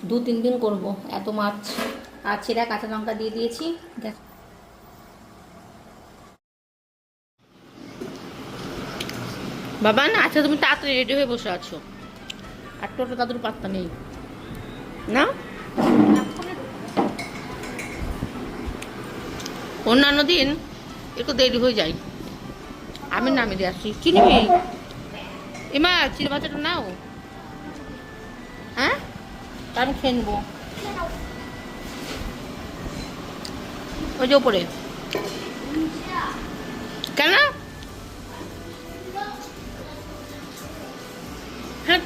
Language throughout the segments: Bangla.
2-3 দিন করব এত মাছ। আর ছেঁড়া কাঁচা লঙ্কা দিয়ে দিয়েছি। দেখ বাবা না, আচ্ছা তুমি তাড়াতাড়ি রেডি হয়ে বসে আছো, আর টোটো তাদের পাত্তা নেই না। অন্যান্য দিন একটু দেরি হয়ে যায়। আমি নামিয়ে দিয়ে আসছি। চিনিবি এমা? চিনি ভাজাটা নাও। হ্যাঁ, আমি খেয়ে নেবো। ওই যে ওপরে কেন? হ্যাঁ,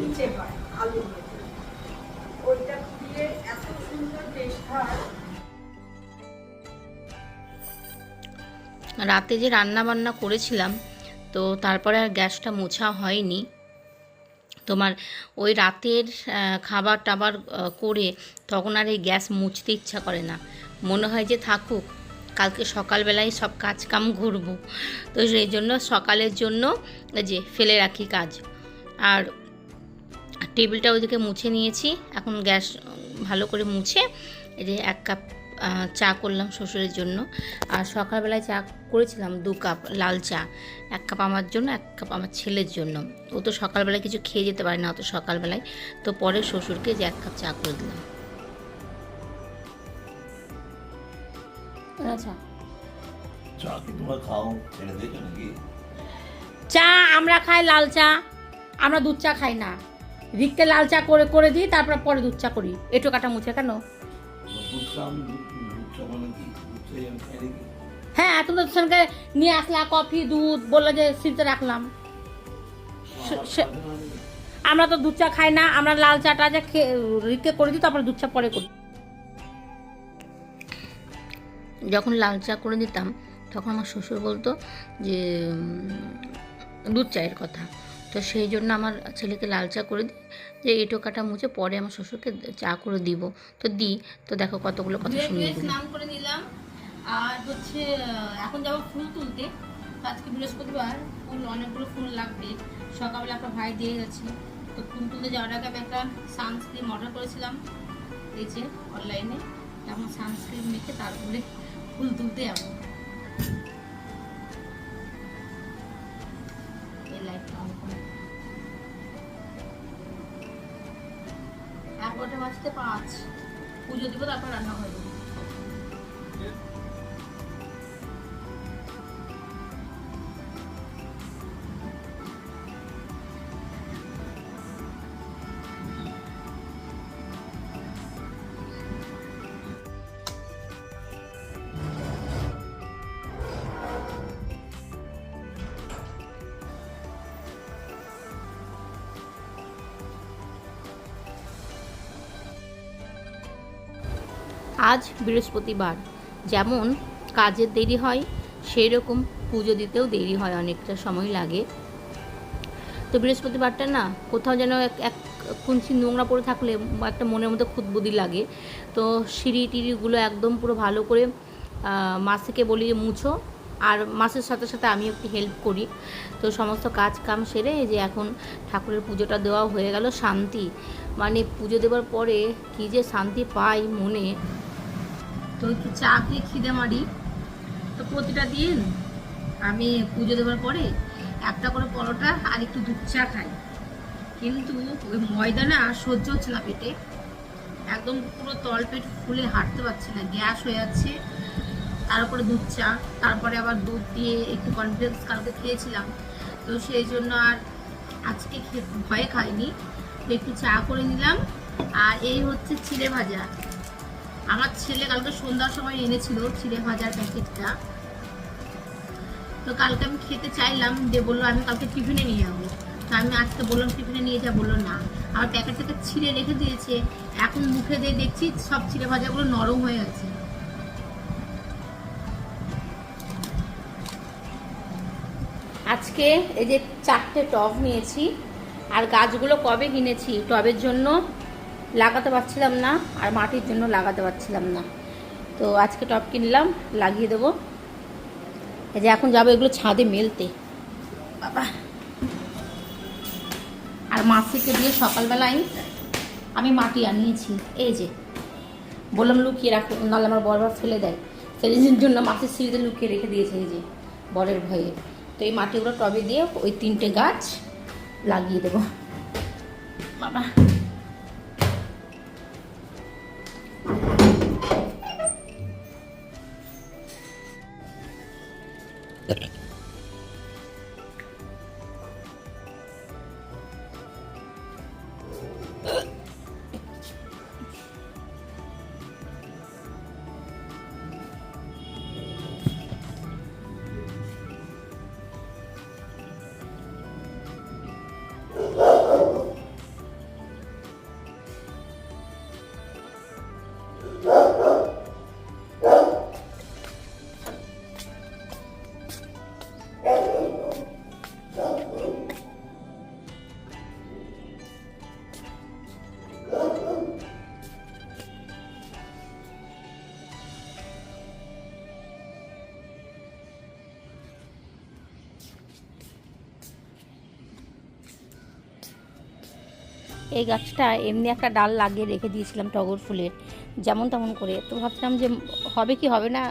নিচে হয় আলু ওইটা দিয়ে এত সুন্দর টেস্ট হয়। রাতে যে রান্না বান্না করেছিলাম, তো তারপরে আর গ্যাসটা মোছা হয়নি। তোমার ওই রাতের খাবার টাবার করে তখন আর এই গ্যাস মুছতে ইচ্ছা করে না, মনে হয় যে থাকুক, কালকে সকালবেলায় সব কাজ কাম করবো। তো সেই জন্য সকালের জন্য যে ফেলে রাখি কাজ। আর টেবিলটা ওইদিকে মুছে নিয়েছি, এখন গ্যাস ভালো করে মুছে এই যে 1 কাপ চা করলাম শ্বশুরের জন্য। আর সকালবেলায় চা করেছিলাম 2 কাপ লাল চা, 1 কাপ আমার জন্য, 1 কাপ আমার ছেলের জন্য। ও তো সকালবেলায় কিছু খেয়ে যেতে পারে না অত সকালবেলায়, তো পরে শ্বশুরকে যে 1 কাপ চা করে দিলাম। আচ্ছা, চা কি তোমরা খাও? ছেড়ে দিয়েছো নাকি? চা আমরা খাই লাল চা, আমরা দুধ চা খাই না। রিককে লাল চা করে করে দিই, তারপর পরে দুধ চা করি। এটো কাটা মুছে কেন? দুধ চা মানে কি? দুধ চাই আমি খাই নাকি? হ্যাঁ, তুমি তো সঙ্গে নিয়ে আসলা কফি দুধ, বললো যে ফ্রিজে রাখলাম। আমরা তো দুধ চা খাই না, আমরা লাল চাটা যে রিককে করে দিই, তারপরে দুধ চা পরে করি। যখন লাল চা করে দিতাম তখন আমার শ্বশুর বলতো যে দুধ চায়ের কথা, তো সেই জন্য আমার ছেলেকে লাল চা করে দিই, যে এটো কাটা মুছে পরে আমার শ্বশুরকে চা করে দিব। তো দিই, তো দেখো কতগুলো কথা শুনিয়ে দিই। স্নান করে নিলাম, আর হচ্ছে এখন যাবো ফুল তুলতে। আজকে বৃহস্পতিবার, ফুল অনেকগুলো ফুল লাগবে। সকালবেলা একটা ভাই দিয়ে গেছে, তো ফুল তুলতে যাওয়ার আগে আমি একটা সানস্ক্রিন অর্ডার করেছিলাম এই যে অনলাইনে। এখন সানস্ক্রিন মেখে তারপরে ফুল তুলতে যাবো। এই লাইটটা অন করে 11টা বাজতে 5, পুজো দিব, তারপর রান্না হয়ে যাবে। আজ বৃহস্পতিবার, যেমন কাজের দেরি হয় সেই রকম পুজো দিতেও দেরি হয়, অনেকটা সময় লাগে। তো বৃহস্পতিবারটা না কোথাও যেন এক কুঞ্চি নোংরা পড়ে থাকলে একটা মনের মধ্যে খুঁতবুদি লাগে। তো সিঁড়ি টিড়িগুলো একদম পুরো ভালো করে মাসিকে বলি যে মুছো, আর মাসের সাথে সাথে আমি একটু হেল্প করি। তো সমস্ত কাজ কাম সেরে যে এখন ঠাকুরের পুজোটা দেওয়া হয়ে গেল। শান্তি, মানে পুজো দেওয়ার পরে কী যে শান্তি পাই মনে। তো একটু চা খেয়ে খিদে মারি। তো প্রতিটা দিন আমি পুজো দেওয়ার পরে একটা করে পরোটা আর একটু দুধ চা খাই, কিন্তু ওই ময়দা না সহ্য হচ্ছে না পেটে, একদম পুরো তল পেট ফুলে হাঁটতে পারছি না, গ্যাস হয়ে যাচ্ছে। তার উপরে দুধ চা, তারপরে আবার দুধ দিয়ে একটু কনফ্লেক্স কালকে খেয়েছিলাম, তো সেই জন্য আর আজকে ভয়ে খাইনি। তো একটু চা করে নিলাম। আর এই হচ্ছে চিড়ে ভাজা, আমার ছেলে কালকে সন্ধ্যার সময় এনেছিল চিড়ে ভাজার প্যাকেটটা। তো কালকে আমি খেতে চাইলাম, যে বললো আমি কালকে টিফিনে নিয়ে যাবো। তো আমি আজকে বললাম টিফিনে নিয়ে যা, বললো না। আর প্যাকেটটাকে ছিঁড়ে রেখে দিয়েছে, এখন মুখে দিয়ে দেখছি সব চিড়ে ভাজাগুলো নরম হয়ে গেছে। আজকে এই যে 4টে টব নিয়েছি, আর গাছগুলো কবে কিনেছি, টবের জন্য লাগাতে পারছিলাম না আর মাটির জন্য লাগাতে পারছিলাম না। তো আজকে টব কিনলাম, লাগিয়ে দেবো। এই যে এখন যাবো এগুলো ছাদে মেলতে বাবা। আর মাসিকে দিয়ে সকালবেলায় আমি মাটি আনিয়েছি, এই যে বললাম লুকিয়ে রাখো, নাহলে আমার বরবার ফেলে দেয়, সেদিনের জন্য মাছের সিঁড়িতে লুকিয়ে রেখে দিয়েছে এই যে বরের ভয়ে। তো এই মাটিগুলো টবে দিয়ে ওই 3টে গাছ লাগিয়ে দেবো বাবা। এই গাছটা এমনি একটা ডাল লাগিয়ে রেখে দিয়েছিলাম টগর ফুলের, যেমন তেমন করে। তো ভাবছিলাম যে হবে কি হবে না,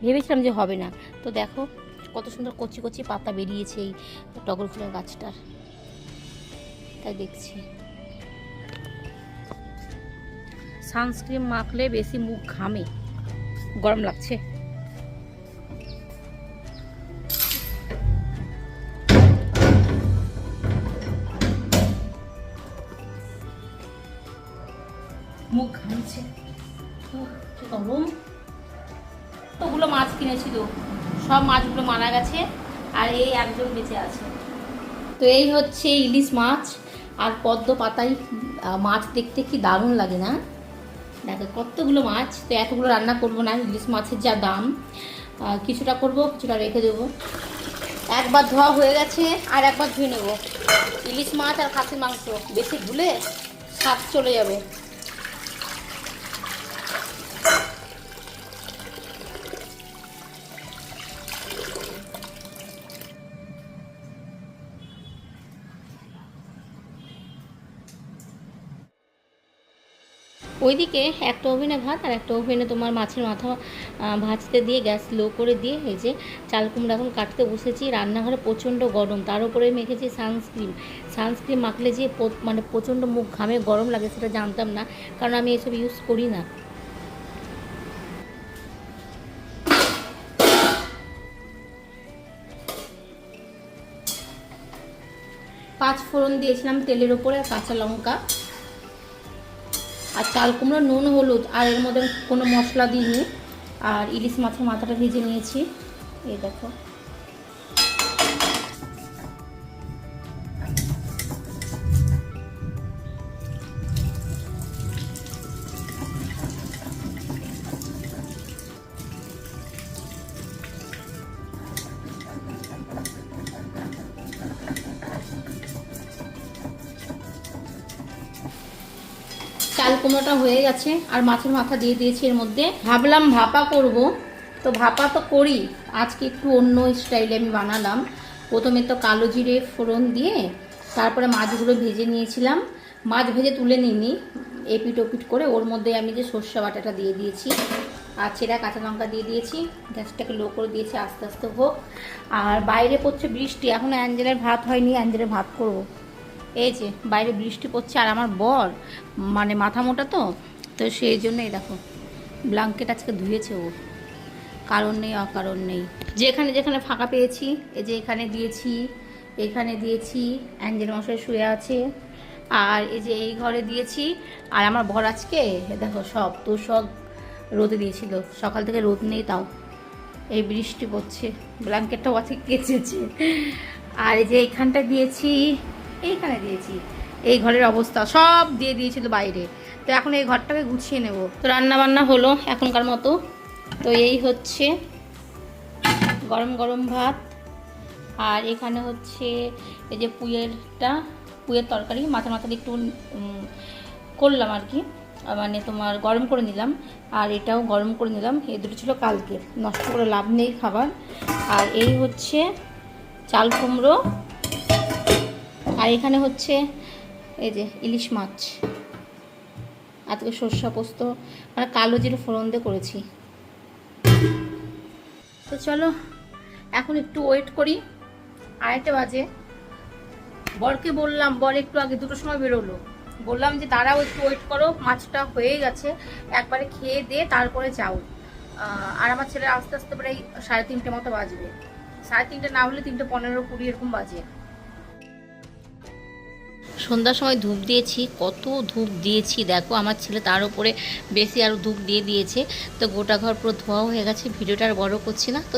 ভেবেছিলাম যে হবে না। তো দেখো কত সুন্দর কচি কচি পাতা বেরিয়েছে এই টগর ফুলের গাছটার, তাই দেখছি। সানস্ক্রিন মাখলে বেশি মুখ ঘামে, গরম লাগছে। মুখ ঘামছে, গরম। ওগুলো মাছ কিনেছিল, সব মাছগুলো মারা গেছে, আর এই একজন বেঁচে আছে। তো এই হচ্ছে ইলিশ মাছ আর পদ্ম পাতায় মাছ দেখতে কি দারুণ লাগে না? দেখো কতগুলো মাছ। তো এতগুলো রান্না করব না, ইলিশ মাছের যা দাম, কিছুটা করব, কিছুটা রেখে দেবো। একবার ধোয়া হয়ে গেছে, আর একবার ধুয়ে নেব। ইলিশ মাছ আর খাসির মাংস বেশি ধুলে স্বাদ চলে যাবে। ওইদিকে একটা ওভেনে ভাত আর একটা ওভেনে তোমার মাছের মাথা ভাজতে দিয়ে গ্যাস লো করে দিয়ে এই যে চাল কুমড়া এখন কাটতে বসেছি। রান্নাঘরে প্রচণ্ড গরম, তার উপরে মেখেছি সানস্ক্রিন। সানস্ক্রিন মাখলে যে মানে প্রচণ্ড মুখ ঘামে গরম লাগে সেটা জানতাম না, কারণ আমি এসব ইউজ করি না। পাঁচ ফোড়ন দিয়েছিলাম তেলের ওপরে, কাঁচা লঙ্কা আর চাল কুমড়ো, নুন হলুদ, আর এর মধ্যে কোনো মশলা দিইনি। আর ইলিশ মাছের মাথাটা ভেজে নিয়েছি, এই দেখো। চাল কুমড়োটা হয়ে গেছে আর মাছের মাথা দিয়ে দিয়েছি এর মধ্যে। ভাবলাম ভাপা করব, তো ভাপা তো করি, আজকে একটু অন্য স্টাইলে আমি বানালাম। প্রথমে তো কালো জিরে ফোড়ন দিয়ে তারপরে মাছগুলো ভেজে নিয়েছিলাম। মাছ ভেজে তুলে নিইনি, এপিট ওপিট করে ওর মধ্যে আমি যে সর্ষে বাটাটা দিয়ে দিয়েছি আর ছেঁড়া কাঁচা লঙ্কা দিয়ে দিয়েছি। গ্যাসটাকে লো করে দিয়েছি, আস্তে আস্তে হোক। আর বাইরে পড়ছে বৃষ্টি, এখনও অ্যাঞ্জেলের ভাত হয়নি, অ্যাঞ্জেলের ভাত করব। এই যে বাইরে বৃষ্টি পড়ছে, আর আমার বর মানে মাথা মোটা তো সেই জন্যই দেখো ব্ল্যাঙ্কেট আজকে ধুয়েছে ও, কারণ নেই অকারণ নেই। যেখানে যেখানে ফাঁকা পেয়েছি এই যে এখানে দিয়েছি, এখানে দিয়েছি, অ্যাঞ্জেল মশাই শুয়ে আছে, আর এই যে এই ঘরে দিয়েছি। আর আমার বর আজকে দেখো সব তো সব রোদে দিয়েছিল, সকাল থেকে রোদ নেই, তাও এই বৃষ্টি পড়ছে, ব্ল্যাঙ্কেটটাও আছে কেচেছে। আর এই যে এইখানটা দিয়েছি, এইখানে দিয়েছি, এই ঘরের অবস্থা সব দিয়ে দিয়েছিল বাইরে। তো এখন এই ঘরটাকে গুছিয়ে নেব। তো রান্না বান্না হলো এখনকার মতো। তো এই হচ্ছে গরম গরম ভাত আর এখানে হচ্ছে এই যে পুঁইয়ের তরকারি, মাথা একটু করলাম আর কি, মানে তোমার গরম করে নিলাম, আর এটাও গরম করে নিলাম। এই দুটো ছিল কালকে, নষ্ট করে লাভ নেই খাবার। আর এই হচ্ছে চাল কুমড়ো, আর এখানে হচ্ছে এই যে ইলিশ মাছ, আজকে সর্ষে পোস্ত মানে কালো জিরে ফোড়ন দিয়ে করেছি। তো চলো এখন একটু ওয়েট করি, 2:30 বাজে। বরকে বললাম, বর একটু আগে 2টোর সময় বেরোলো, বললাম যে দাঁড়াও একটু ওয়েট করো, মাছটা হয়ে গেছে, একবারে খেয়ে দিয়ে তারপরে যাও। আর আমার ছেলে আস্তে আস্তে প্রায় 3:30 মতো বাজবে, 3:30 না হলে 3:15-20 এরকম বাজে। সন্ধ্যার সময় ধূপ দিয়েছি, কত ধূপ দিয়েছি দেখো, আমার ছেলে তার উপরে বেশি আরও ধূপ দিয়ে দিয়েছে। তো গোটা ঘর পুরো ধোয়া হয়ে গেছে, ভিডিওটা আর বড় করছি না। তো